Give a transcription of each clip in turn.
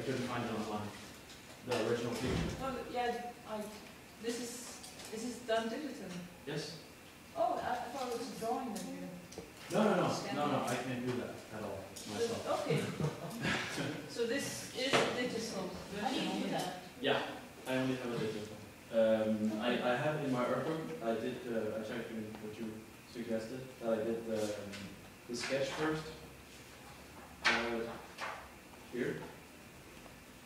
couldn't find it online. The original picture. Oh, yeah, this is done digitally. Yes. Oh, I thought it was a drawing that you... No, I can't do that at all myself. Okay. So this is a digital version. How do you do that? Yeah, I only have a digital. I have in my artwork, I checked what you suggested, that I did the sketch first, here,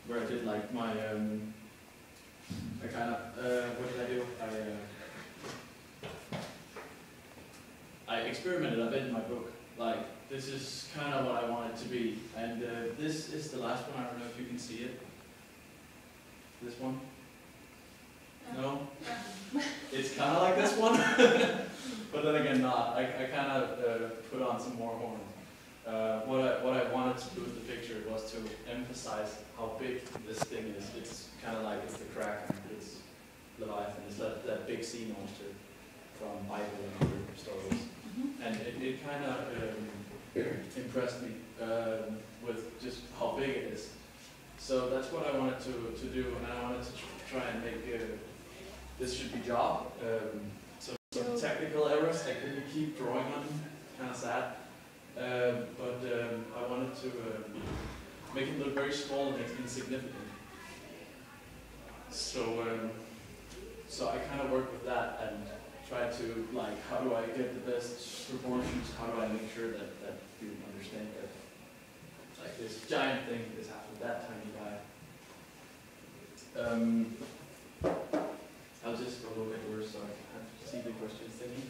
where I did like my, I kind of, what did I do? I experimented a bit in my book, like this is kind of what I want it to be, and this is the last one. I don't know if you can see it. This one? No? It's kind of like this one, but then again not. I kind of put on some more horns. What I wanted to do with the picture was to emphasize how big this thing is. It's kind of like it's the Kraken, it's Leviathan, it's that big sea monster from Bible and other stories. And it kind of impressed me with just how big it is. So that's what I wanted to do, and I wanted to try and make this should be job. Some technical errors I couldn't keep drawing on, kind of sad. But I wanted to make it look very small and insignificant. So I kind of worked with that and tried to, like, how do I get the best proportions? How do I make sure that you understand that, like, this giant thing is half of that tiny guy. I'll just go a little bit worse so I can see the questions thingy.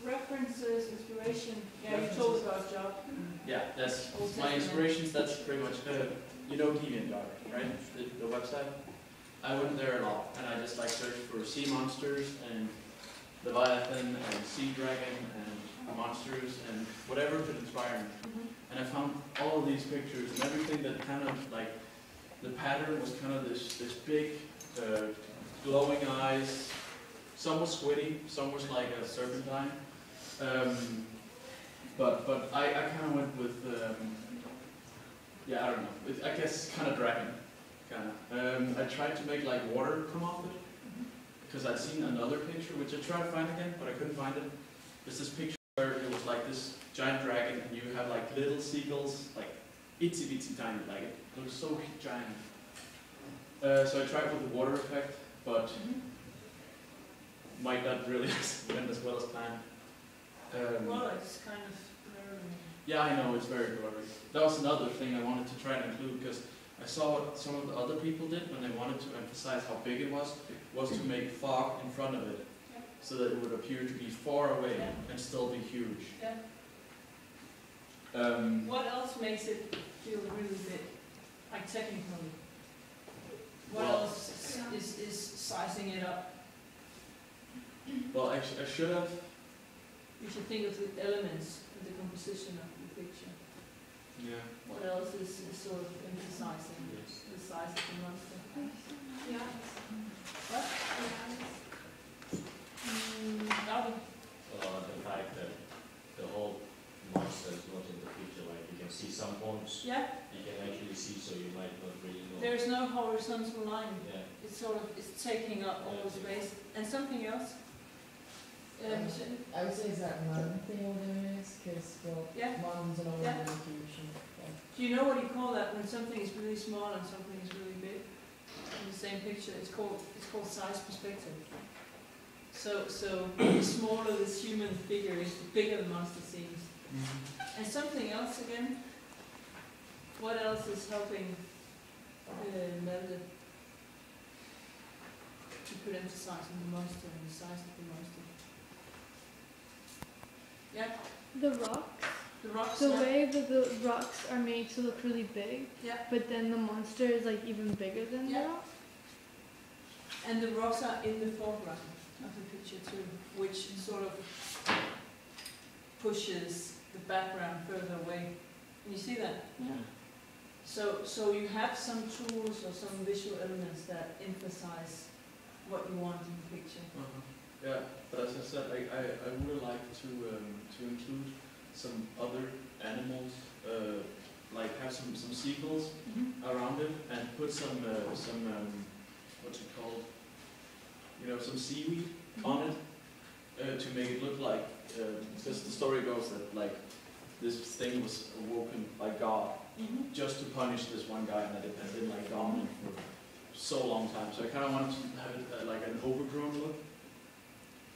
References, inspiration. Yeah, you told about job. Yeah, that's my inspirations. That's pretty much, you know DeviantArt, right? The website. I went there a lot, and I just like searched for sea monsters and Leviathan and sea dragon and monsters and whatever could inspire me. And I found all of these pictures and everything that kind of like, the pattern was kind of this big glowing eyes. Some was squiddy, some was like a serpentine. But I kind of went with, yeah, I don't know, I guess kind of dragon. I tried to make like water come off it, because I'd seen another picture, which I tried to find again, but I couldn't find it. There's this picture where it was like this giant dragon, and you have like little seagulls, like itsy bitsy tiny, like it looks so giant. So I tried with the water effect, but might not really went as well as planned. Well, it's kind of blurry. Yeah, I know, it's very blurry. That was another thing I wanted to try and include, because I saw what some of the other people did when they wanted to emphasize how big it was to make fog in front of it, so that it would appear to be far away and still be huge. What else makes it feel really big, like technically? What else is sizing it up? Well, I should have. You should think of the elements and the composition of the picture. Yeah. What else is sort of emphasizing the size of the monster? Yeah. What? The fact that the whole monster is not in the picture, like you can see some points. Yeah. You can actually see, so you might not really know. There's no horizontal line. Yeah. It's sort of taking up all the space. And something else? I would say is that man thing all there is, because man's an old huge. Do you know what you call that when something is really small and something is really big? In the same picture, it's called size perspective. So the smaller this human figure is, the bigger the monster seems. And something else again. What else is helping Melde to put emphasis on the monster and the size of the monster? Yeah. The rocks. The rocks. The way that the rocks are made to look really big. Yeah. But then the monster is like even bigger than the rock. And the rocks are in the foreground of the picture too, which sort of pushes the background further away. Can you see that? Yeah. So you have some tools or some visual elements that emphasize what you want in the picture. Yeah, but as I said, I would like to include some other animals, like have some seagulls around it and put some what's it called? You know, some seaweed on it to make it look like. Because the story goes that like this thing was awoken by God just to punish this one guy, and that it had been like dominant for so long time. So I kind of wanted to have it like an overgrown look.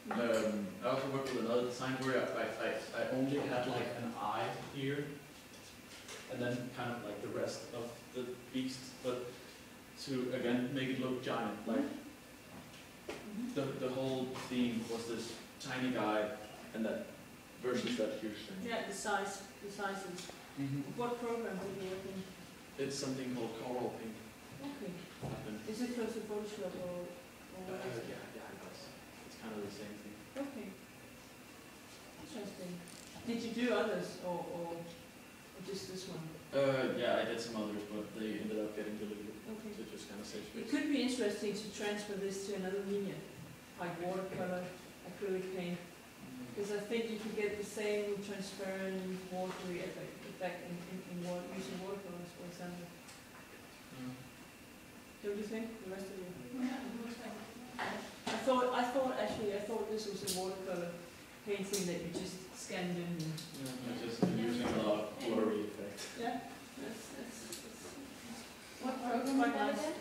I also worked with another design where I only had like an eye here, and then kind of like the rest of the beast, but to again make it look giant. Like the whole theme was this tiny guy and that versus that huge thing. Yeah, the sizes. What program did you work in? It's something called Coral Paint. Okay. And, Is it close to Photoshop or what is it? yeah, it was. It's kind of the same thing. Okay. Interesting. Did you do others or just this one? Yeah, I did some others, but they ended up getting deleted. Okay. So it just kind of saves It space. could be interesting to transfer this to another medium, like watercolor, acrylic paint, because I think you could get the same transparent, watery effect in using watercolors, for example. Don't you think? The rest of you? I thought this was a watercolor painting that you just scanned in. I'm just using a lot of blurry effect. Yeah, that's What quite program is that nice. again?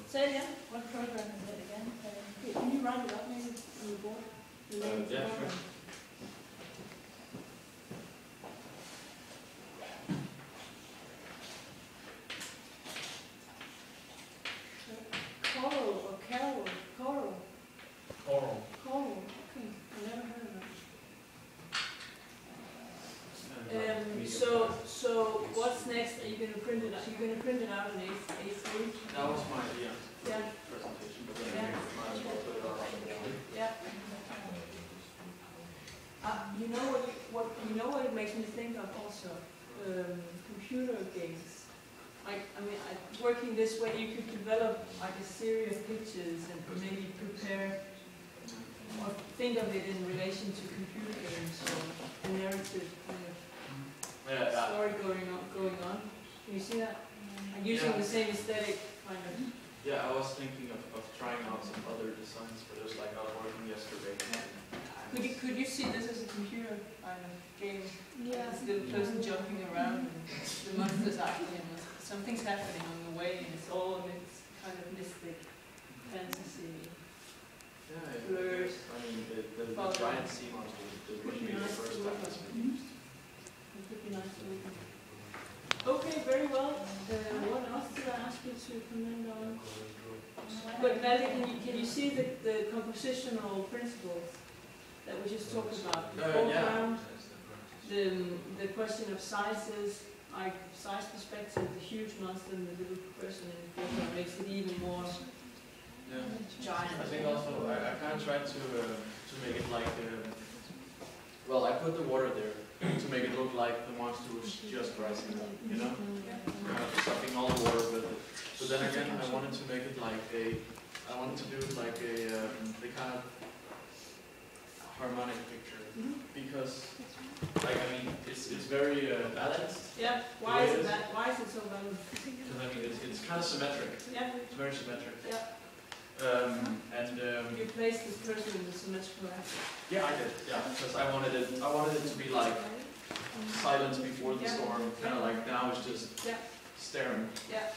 Say it again. What program is it again? Okay, can you write it up maybe on the board? The name of the Yeah, program. sure. Coral or Carol? Coral. Coral. Coral. Okay, I never heard of that. So what's next? Are you going to print it out? You're going to print it out in A3? That was my Yeah. presentation, but then Yeah. I might as well put it on the board. Yeah. You know what it makes me think of also? Computer games. Working this way, you could develop like a series of pictures and maybe prepare or think of it in relation to computer games or a narrative kind of story going on. Can you see that? And using the same aesthetic kind of. Yeah, I was thinking of trying out some other designs for this, like I was working yesterday. Could you see this as a computer kind of game? Yeah. This little person jumping around and the monsters actually and something's happening on the way and it's all this kind of mystic fantasy. Yeah, Blurs. I mean, the Fog. giant sea monster is Could be the nice first to time look it's at. been used. It could be nice to look at. Okay, very well. What else did I ask you to comment on? But Maddie, can you see the compositional principles that we just talked about? The foreground, the question of sizes, like size perspective, the huge monster and the little person in the foreground makes it even more Yeah. giant. I think also I kind of tried to make it like well, I put the water there to make it look like the monster was just rising up, you know, kind of sucking all the water with it. But then again, I wanted to make it like I wanted to do it like the kind of harmonic picture because like I mean it's very balanced. Yeah. Why is it that? Why is it so balanced? Because I mean it's kind of symmetric. Yeah. It's very symmetric. Yeah. And You placed this person in the symmetrical axis. yeah, I did. Yeah, because I wanted it to be like silence before the storm, kind of like now it's just staring. Yeah.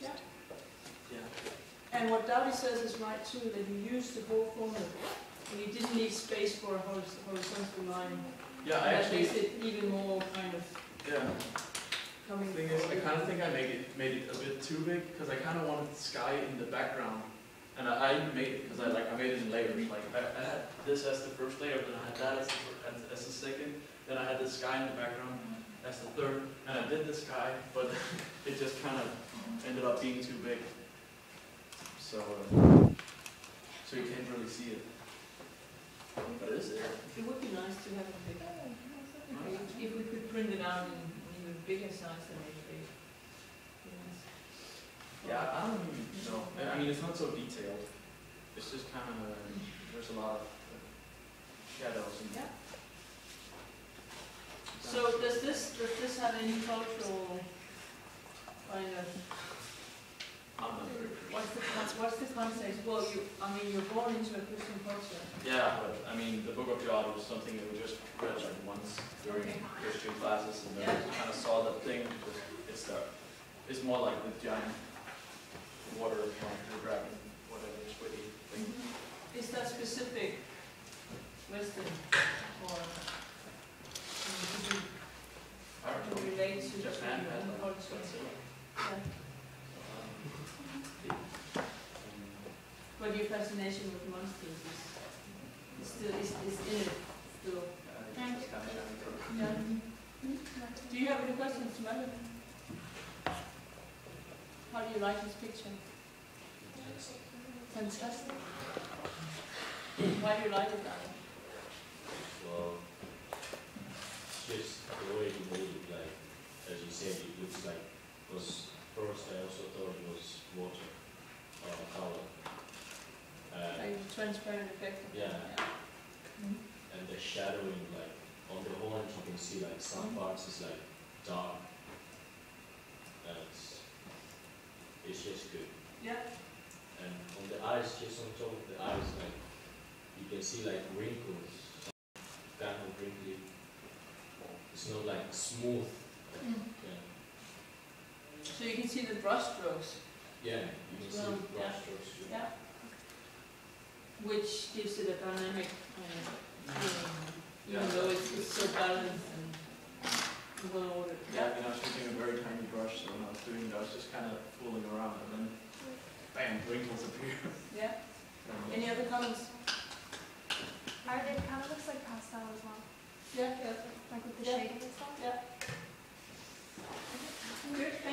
Yeah. Yeah. And what Dowdy says is right too, that you used the whole formula and you didn't leave space for a horizontal line. Yeah, I That actually. makes it even more kind of Yeah. coming. The thing is, I kind of think I made it a bit too big because I kind of wanted the sky in the background, and I even made it because I made it in layers. Like I had this as the first layer, then I had that as the second, then I had the sky in the background as the third, and I did the sky, but it just kind of ended up being too big. So you can't really see it. But it is there. It would be nice to have a big, if we could print it out in even bigger size than A3. Yeah, I don't even know. I mean, it's not so detailed. It's just kind of, there's a lot of shadows and. Yeah. So does this have any cultural kind of, I'm not very Christian. what's the context? Well, you're born into a Christian culture. Yeah, but I mean, the Book of John was something that we just read like once during Okay. Christian classes, and then Yeah. we kind of saw that thing. It's more like the giant water the dragon, whatever, squiddy thing. Is that specific Western or I don't to know. relate to Japan your has own like culture? Godzilla. Yeah. Um, But your fascination with monsters is still is in it still. it's kind of shiny color. Yeah. Do you have any questions, Melanie? How do you like this picture? Fantastic. Why do you like it, Danny? Well, it's just the way you made it, like, as you said, it looks like, because first I also thought it was water, color. Like the transparent effect. Yeah. And the shadowing, like, on the horns you can see, like, some parts is, like, dark. And it's just good. Yeah. And on the eyes, just on top of the eyes, like, you can see, like, wrinkles, kind of wrinkly. It's not, like, smooth. Yeah. So you can see the brush strokes, Yeah, you can see Well, brush strokes. yeah. Which gives it a dynamic even though it's so balanced and well ordered. Yeah, I mean, I was using a very tiny brush, so when I was doing it, I was just kind of fooling around, and then, bam, wrinkles appear. Yeah. Any other comments? It kind of looks like pastel as well, Yeah. like with the Yeah. shading and stuff. Yeah. Good. Thank